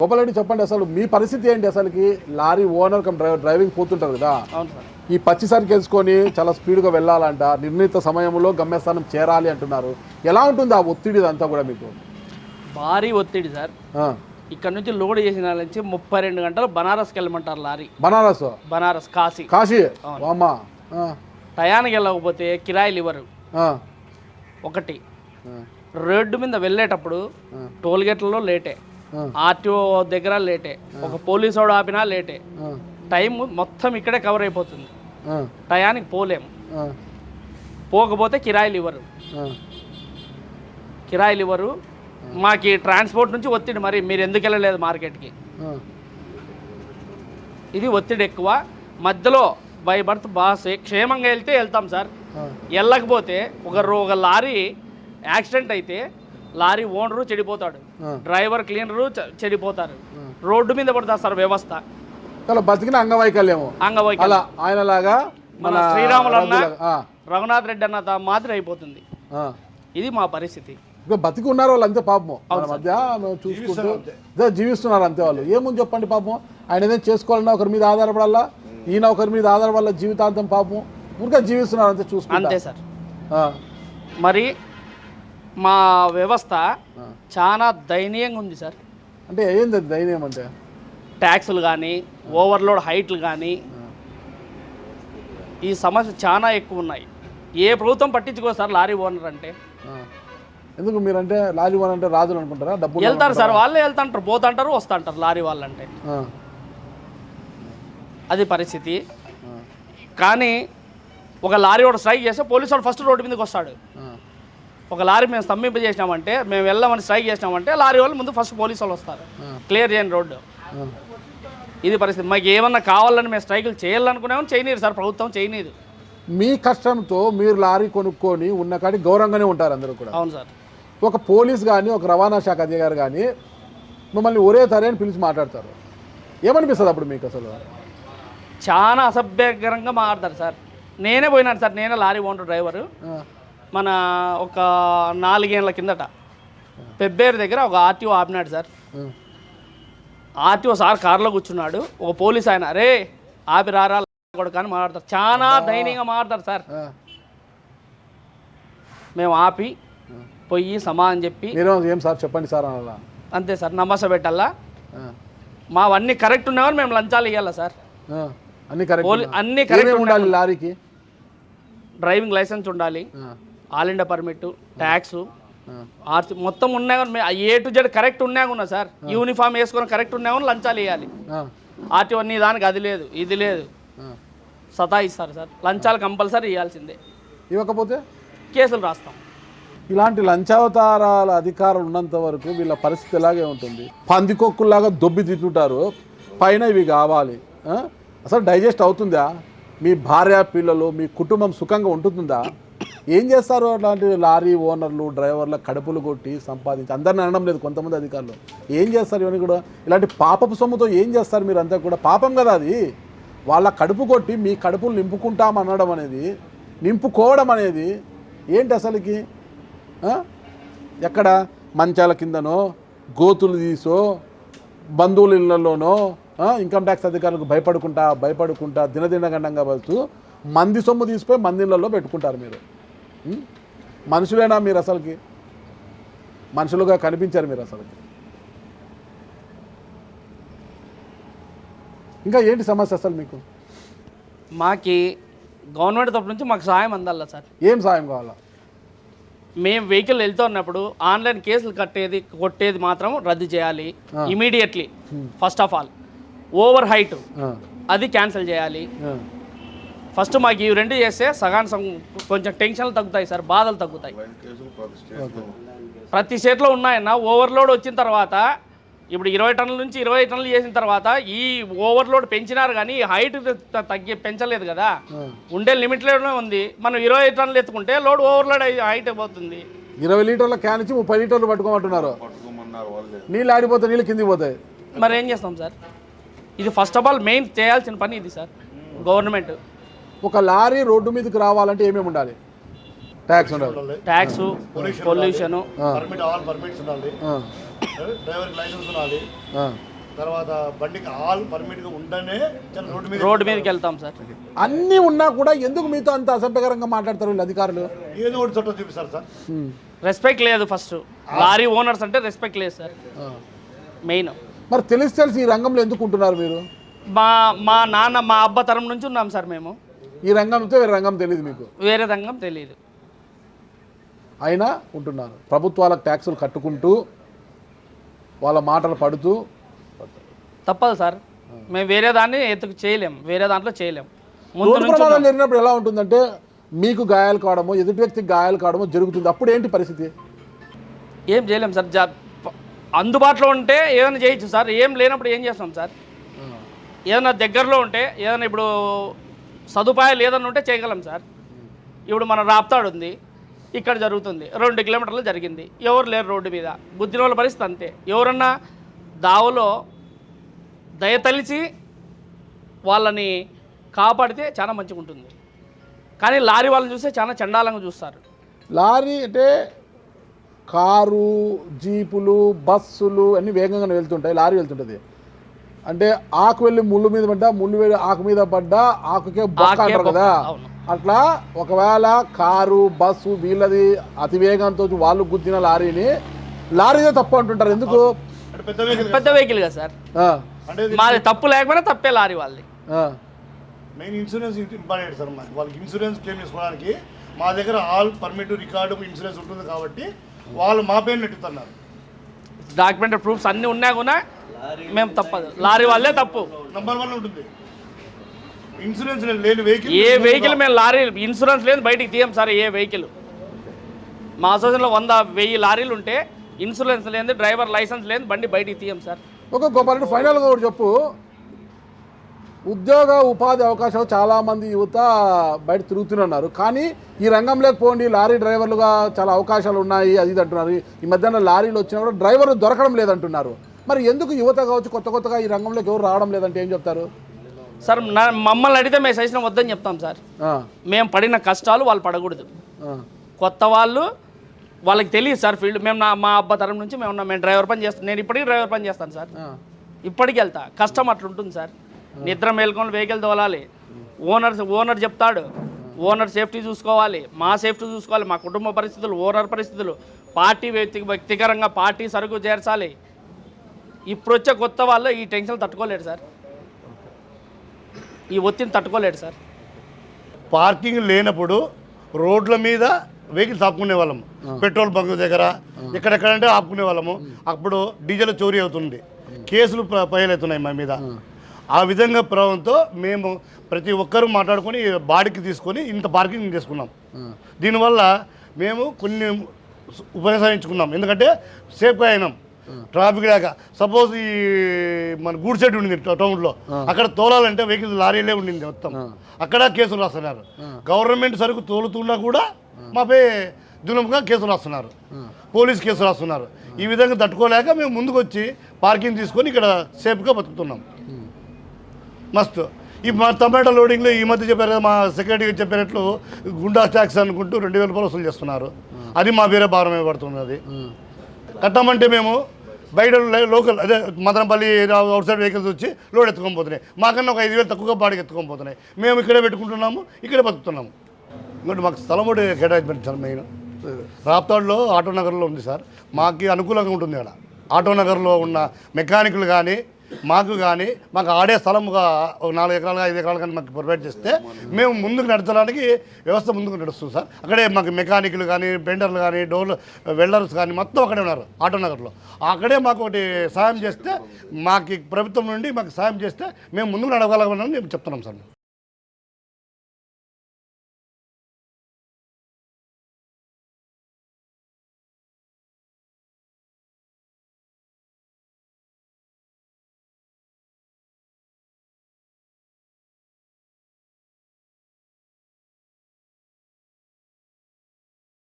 గోపాలరెడ్డి చెప్పండి, అసలు మీ పరిస్థితి ఏంటి? అసలుకి లారీ ఓనర్ కమ్ డ్రైవింగ్ పోతుంటారు కదా, ఈ పచ్చిసరికి వేసుకొని చాలా స్పీడ్గా వెళ్ళాలంట, నిర్ణీత సమయంలో గమ్యస్థానం చేరాలి అంటున్నారు. ఎలా ఉంటుంది ఆ ఒత్తిడి అంతా కూడా మీకు? భారీ ఒత్తిడి సార్. ఇక్కడ నుంచి లోడ్ చేసిన నుంచి 32 గంటలు బనారస్కి వెళ్ళమంటారు లారీ. బనారస్ కాశీ టయానికి వెళ్ళకపోతే కిరాయిలు ఇవ్వరు. ఒకటి, రోడ్డు మీద వెళ్ళేటప్పుడు టోల్ గేట్లలో లేటే, ఆర్టీఓ దగ్గర లేటే, ఒక పోలీసు వాడు ఆపినా లేటే, టైం మొత్తం ఇక్కడే కవర్ అయిపోతుంది. టయానికి పోలేము, పోకపోతే కిరాయిలు ఇవ్వరు. మాకు ట్రాన్స్పోర్ట్ నుంచి ఒత్తిడి, మరి మీరు ఎందుకు వెళ్ళలేదు మార్కెట్కి, ఇది ఒత్తిడి ఎక్కువ. మధ్యలో బై బర్త్ బాస్ క్షేమంగా వెళ్తే వెళ్తాం సార్, వెళ్ళకపోతే ఒక లారీ యాక్సిడెంట్ అయితే లారీ ఓనరు చెడిపోతాడు, డ్రైవర్ క్లీనరు చెడిపోతారు, రోడ్డు మీద పడుతుంది సార్ వ్యవస్థ. బతికిన అంగవైకల్యం ఆయనలాగా మన శ్రీరాములు అన్న రఘునాథ్ రెడ్డి అన్న మాదిరి అయిపోతుంది. ఇది మా పరిస్థితి. బతికి ఉన్నారు వాళ్ళు అంతే, పాపం మధ్య చూసుకుంటూ జీవిస్తున్నారు అంతే. వాళ్ళు ఏముంది చెప్పండి, పాపం ఆయన ఏదైనా చేసుకోవాలన్నా ఒకరి మీద ఆధారపడాలా, ఈయన ఒకరి మీద ఆధారపడాల, జీవితాంతం పాపం ఊరికే జీవిస్తున్నారు అంతే, చూసుకుంటే అంతే సార్. మరి మా వ్యవస్థ చాలా దయనీయంగా ఉంది సార్. అంటే ఏంది దయనీయం అంటే? ట్యాక్సులు కానీ, ఓవర్లోడ్ హైట్లు కానీ, ఈ సమస్య చాలా ఎక్కువ ఉన్నాయి. ఏ ప్రభుత్వం పట్టించుకో సార్ లారీ ఓనర్ అంటే. ఎందుకు మీరంటే లారీ ఓనర్ అంటే రాజులు అనుకుంటారా? డబ్బులు వెళ్తారు సార్, వాళ్ళే వెళ్తాంటారు, పోతుంటారు, వస్తుంటారు లారీ వాళ్ళంటే. అది పరిస్థితి. కానీ ఒక లారీ వాడు స్ట్రైక్ చేస్తే పోలీసు వాడు ఫస్ట్ రోడ్డు మీదకి వస్తాడు. ఒక లారీ మేము స్తంభింపజేసినామంటే, మేము వెళ్ళామని స్ట్రైక్ చేసినామంటే లారీ వాళ్ళు ముందు ఫస్ట్ పోలీసు వాళ్ళు వస్తారు, క్లియర్ చేయని రోడ్డు. ఇది పరిస్థితి. మాకు ఏమన్నా కావాలని మేము స్ట్రైకులు చేయాలనుకున్నామని చేయనీరు సార్, ప్రభుత్వం చేయనీరు. మీ కష్టంతో మీరు లారీ కొనుక్కొని ఉన్న కాడి గౌరవంగానే ఉంటారు అందరూ కూడా. అవును సార్. ఒక పోలీస్ కానీ, ఒక రవాణా శాఖ అధికారి కానీ మిమ్మల్ని ఒరే తరే అని పిలిచి మాట్లాడతారు, ఏమనిపిస్తుంది అప్పుడు మీకు? అసలు చాలా అసభ్యకరంగా మాట్లాడతారు సార్. నేనే పోయినాను సార్, నేనే లారీ ఓనర్ డ్రైవరు. మన ఒక 4 ఏళ్ళ కిందట పెబ్బేరు దగ్గర ఒక ఆర్టీఓ ఆపినాడు సార్. ఆర్టీఓ సార్ కారులో కూర్చున్నాడు, ఒక పోలీస్ ఆయన రే ఆపి రారా కూడా కానీ మాట్లాడతారు, చాలా దయనీయంగా మాట్లాడతారు సార్. మేము ఆపి పోయి సమాధానం చెప్పి ఏం సార్ చెప్పండి సార్ అలా, అంతే సార్, నమస్తే పెట్టాలా, మావన్నీ కరెక్ట్ ఉన్నామని మేము లంచాలు ఇవ్వాలా సార్. అన్ని కరెక్ట్ ఉండాలి. లారీకి డ్రైవింగ్ లైసెన్స్ ఉండాలి, all India permit, tax, RC మొత్తం ఉన్నా కానీ A to Z కరెక్ట్ ఉన్నా సార్. యూనిఫామ్ వేసుకొని కరెక్ట్ ఉన్నా కానీ లంచాలు ఇవ్వాలి. ఆర్టీఓ నీ దానికి అది లేదు ఇది లేదు సతాయిస్తారు సార్. లంచాలు కంపల్సరీ ఇవ్వాల్సిందే, ఇవ్వకపోతే కేసులు రాస్తాం. ఇలాంటి లంచావతారాల అధికారులు ఉన్నంత వరకు వీళ్ళ పరిస్థితి ఎలాగే ఉంటుంది. పందికొక్కుల్లాగా దొబ్బి తింటుంటారు, పైన ఇవి కావాలి. అసలు డైజెస్ట్ అవుతుందా? మీ భార్య పిల్లలు మీ కుటుంబం సుఖంగా ఉంటుందా? ఏం చేస్తారు అలాంటి లారీ ఓనర్లు డ్రైవర్ల కడుపులు కొట్టి సంపాదించి? అందరిని అనడం లేదు, కొంతమంది అధికారులు ఏం చేస్తారు ఇవన్నీ కూడా. ఇలాంటి పాపపు సొమ్ముతో ఏం చేస్తారు మీరు? అంతా కూడా పాపం కదా అది. వాళ్ళ కడుపు కొట్టి మీ కడుపులు నింపుకుంటామనడం అనేది, నింపుకోవడం అనేది ఏంటి అసలుకి? ఎక్కడ మంచాల కిందనో, గోతులు తీసో, బంధువుల ఇళ్లలోనో, ఇన్కమ్ ట్యాక్స్ అధికారులకు భయపడుకుంటా దినదినగండంగా వెళ్తూ మంది సొమ్ము తీసిపోయి మందిళ్ళల్లో పెట్టుకుంటారు. మీరు మనుషులేనా? మీరు అసలుకి మనుషులుగా కనిపించారు మీరు అసలుకి. ఇంకా ఏంటి సమస్య అసలు మీకు? మాకి గవర్నమెంట్ తరపు నుంచి మాకు సాయం అందాల సార్. ఏం సాయం కావాలా? మేము వెహికల్ వెళ్తూ ఉన్నప్పుడు ఆన్లైన్ కేసులు కొట్టేది మాత్రం రద్దు చేయాలి immediately. First of all over height అది క్యాన్సిల్ చేయాలి. ఫస్ట్ మాకు ఇవి 2 చేస్తే కొంచెం టెన్షన్లు తగ్గుతాయి సార్, బాధలు తగ్గుతాయి. ప్రతి స్టేట్లో ఉన్నాయన్న. ఓవర్లోడ్ వచ్చిన తర్వాత ఇప్పుడు 20 టన్నుల నుంచి 20 టన్నులు చేసిన తర్వాత ఈ ఓవర్లోడ్ పెంచినారు కానీ హైట్ పెంచలేదు కదా, ఉండే లిమిట్లోనే ఉంది. మనం 20 టన్నులు ఎత్తుకుంటే లోడ్ ఓవర్లోడ్ హైట్ అయిపోతుంది. 20 లీటర్ల క్యాన్ నుంచి 30 లీటర్లు పట్టుకోమంటున్నారు. నీళ్ళు ఆడిపోతే నీళ్ళు కిందికి పోతాయి. మరి ఏం చేస్తాం సార్? ఇది ఫస్ట్ ఆఫ్ ఆల్ మెయిన్ చేయాల్సిన పని ఇది సార్. గవర్నమెంట్ ఒక లారీ రోడ్డు మీదకి రావాలంటే ఏమేమి ఉండాలి? ట్యాక్స్ ఉండాలి, tax, pollution, permit, all permits ఉండాలి, డ్రైవర్ లైసెన్స్ ఉండాలి, తర్వాత బండికి ఆల్ పర్మిట్గా ఉండనే రోడ్డు మీదకి వెళ్తాం సార్. అన్నీ ఉన్నా కూడా ఎందుకు మీతో అంత అసభ్యకరంగా మాట్లాడతారు వీళ్ళు అధికారులు? ఏదో ఒకటి చట్టం చూపిస్తారు సార్. రెస్పెక్ట్ లేదు. ఫస్ట్ లారీ ఓనర్స్ అంటే రెస్పెక్ట్ లేదు సార్ మెయిన్. మరి తెలిసి ఈ రంగంలో ఎందుకు ఉంటున్నారు మీరు? మా నాన్న మా అబ్బా తరం నుంచి ఉన్నాం సార్ మేము. ఈ రంగంతో వేరే రంగం తెలియదు మీకు? వేరే రంగం తెలియదు, అయినా ఉంటున్నారు. ప్రభుత్వాలకు ట్యాక్సులు కట్టుకుంటూ వాళ్ళ మాటలు పడుతూ. తప్పదు సార్, మేము వేరే దాన్ని చేయలేం, వేరే దాంట్లో చేయలేం. రోడ్డు ప్రమాదాలు జరిగినప్పుడు ఎలా ఉంటుందంటే మీకు గాయాలు కావడమో ఎదుటి వ్యక్తికి గాయాలు కావడమో జరుగుతుంది. అప్పుడు ఏంటి పరిస్థితి? ఏం చేయలేం సార్. అందుబాటులో ఉంటే ఏదైనా చేయొచ్చు సార్. ఏం లేనప్పుడు ఏం చేస్తాం సార్? ఏదైనా దగ్గరలో ఉంటే, ఏదైనా ఇప్పుడు సదుపాయాలు ఏదైనా ఉంటే చేయగలం సార్. ఇప్పుడు మన రాప్తాడు ఉంది, ఇక్కడ జరుగుతుంది, 2 కిలోమీటర్లు జరిగింది, ఎవరు లేరు రోడ్డు మీద, బుద్ధిన వాళ్ళ పరిస్థితి అంతే. ఎవరన్నా దావలో దయతలిచి వాళ్ళని కాపాడితే చాలా మంచిగా ఉంటుంది. కానీ లారీ వాళ్ళని చూస్తే చాలా చండాలంగా చూస్తారు. లారీ అంటే కారు, జీపులు, బస్సులు అన్నీ వేగంగా వెళ్తుంటాయి, లారీ వెళ్తుంటుంది. అంటే ఆకు వెళ్ళి ముళ్ళు మీద పడ్డా, ముళ్ళు వెళ్ళి ఆకు మీద పడ్డా ఆకుకే బొక్క అంటారు కదా. అట్లా ఒకవేళ కారు, బస్సు వీళ్ళది అతివేగంతో వాళ్ళు గుద్దిన లారీదే తప్పు అంటుంటారు. ఎందుకు? పెద్ద వెహికల్ కదా సార్, మాది తప్పు లేకపోయినా తప్పే లారీ వాళ్ళది. Main insurance important sir. వాళ్ళకి ఇన్సూరెన్స్ క్లెయిమ్ చేసుకోవడానికి మా దగ్గర ఆల్ పర్మిట్ రికార్డు ఇన్సూరెన్స్ ఉంటుంది కాబట్టి వాళ్ళు మా పేరు నెట్టుతున్నారు. డాక్యుమెంటరీ ప్రూఫ్స్ అన్నీ ఉన్నా కూడా మేము తప్పదు, లారీ వాళ్ళే తప్పు. నంబర్ 1 ఉంటుంది. ఇన్సూరెన్స్ లేని వెహికల్, ఏ వెహికల్ మేము లారీ ఇన్సూరెన్స్ లేదు బయటికి తీయం సార్. ఏ వెహికల్ మా అసోసియేషన్లో 100-1000 లారీలు ఉంటే ఇన్సూరెన్స్ లేదు, డ్రైవర్ లైసెన్స్ లేదు, బండి బయటికి తీయం సార్. ఒక గొప్ప ఫైనల్గా ఒకటి చెప్పు. ఉద్యోగ ఉపాధి అవకాశాలు చాలామంది యువత బయట తిరుగుతున్నారు, కానీ ఈ రంగంలోకి పోండి లారీ డ్రైవర్లుగా చాలా అవకాశాలు ఉన్నాయి అది ఇది అంటున్నారు. ఈ మధ్యాహ్నం లారీలు వచ్చినా కూడా డ్రైవర్లు దొరకడం లేదంటున్నారు. మరి ఎందుకు యువత కావచ్చు కొత్తగా ఈ రంగంలోకి ఎవరు రావడం లేదంటే ఏం చెప్తారు సార్? మమ్మల్ని అడిగితే మేము సజెషన్ వద్దని చెప్తాం సార్. మేము పడిన కష్టాలు వాళ్ళు పడకూడదు. కొత్త వాళ్ళకి తెలియదు సార్ ఫీల్డ్. మేము మా అబ్బా తరం నుంచి మేము డ్రైవర్ పని చేస్తాం. నేను ఇప్పటికీ డ్రైవర్ పని చేస్తాను సార్, ఇప్పటికి వెళ్తా. కష్టం అట్లుంటుంది సార్. నిద్ర మేల్కొని వెహికల్ తోలాలి, ఓనర్ చెప్తాడు, ఓనర్ సేఫ్టీ చూసుకోవాలి, మా సేఫ్టీ చూసుకోవాలి, మా కుటుంబ పరిస్థితులు, ఓనర్ పరిస్థితులు, పార్టీ వ్యక్తిగతంగా పార్టీ సరుకు చేర్చాలి. ఇప్పుడు వచ్చే కొత్త వాళ్ళు ఈ టెన్షన్ తట్టుకోలేడు సార్, ఈ ఒత్తిడిని తట్టుకోలేడు సార్. పార్కింగ్ లేనప్పుడు రోడ్ల మీద వెహికల్స్ ఆపుకునే వాళ్ళము, పెట్రోల్ బంక్ దగ్గర ఎక్కడెక్కడంటే ఆపుకునే వాళ్ళము. అప్పుడు డీజిల్ చోరీ అవుతుంది, కేసులు ఫైల్ అవుతున్నాయి మా మీద. ఆ విధంగా ప్రభావంతో మేము ప్రతి ఒక్కరూ మాట్లాడుకొని బాడీకి తీసుకొని ఇంత పార్కింగ్ చేసుకున్నాం. దీనివల్ల మేము కొన్ని ఉపయోగించుకున్నాం, ఎందుకంటే సేఫ్గా అయినాం. ట్రాఫిక్ లేక సపోజ్ ఈ మన గూడ్ సైడ్ ఉండింది టౌన్లో, అక్కడ తోలాలంటే వెహికల్ లారీలే ఉండింది మొత్తం, అక్కడ కేసులు రాస్తున్నారు. గవర్నమెంట్ సరుకు తోలుతున్నా కూడా మాపై దునుముగా కేసులు రాస్తున్నారు, పోలీస్ కేసులు రాస్తున్నారు. ఈ విధంగా తట్టుకోలేక మేము ముందుకు వచ్చి పార్కింగ్ తీసుకొని ఇక్కడ సేఫ్గా బతుకుతున్నాం. మస్తు ఈ మా టమాటా లోడింగ్లో ఈ మధ్య చెప్పారు కదా, మా సెక్రటరీ చెప్పినట్లు గుండా ట్యాక్స్ అనుకుంటూ 2000 రూపాయలు వసూలు చేస్తున్నారు. అది మా వేరే భారమే పడుతుంది. అది కట్టమంటే మేము బయట లోకల్ అదే మదనపల్లి అవుట్ సైడ్ వెహికల్స్ వచ్చి లోడ్ ఎత్తుకొని పోతున్నాయి. మాకన్నా ఒక 5000 తక్కువగా బాడీకి ఎత్తుకొని పోతున్నాయి. మేము ఇక్కడే పెట్టుకుంటున్నాము, ఇక్కడే బతుకుతున్నాము. ఇంకోటి మాకు స్థలం ఒకటి కేటాయించండి సార్. మెయిన్ రాప్తాడులో ఆటో నగర్లో ఉంది సార్, మాకు అనుకూలంగా ఉంటుంది. అక్కడ ఆటో నగర్లో ఉన్న మెకానికులు కానీ మాకు ఆడే స్థలముగా 4 ఎకరాలు 5 ఎకరాలు కానీ మాకు ప్రొవైడ్ చేస్తే మేము ముందుకు నడచడానికి వ్యవస్థ ముందుకు నడుస్తుంది సార్. అక్కడే మాకు మెకానికులు కానీ, బెండర్లు కానీ, డోర్లు వెల్డర్స్ కానీ మొత్తం అక్కడే ఉన్నారు ఆటో నగర్లో. అక్కడే మాకు ఒకటి సాయం చేస్తే, మాకు ప్రభుత్వం నుండి మాకు సాయం చేస్తే మేము ముందుకు నడవగలమని మేము చెప్తున్నాం సార్.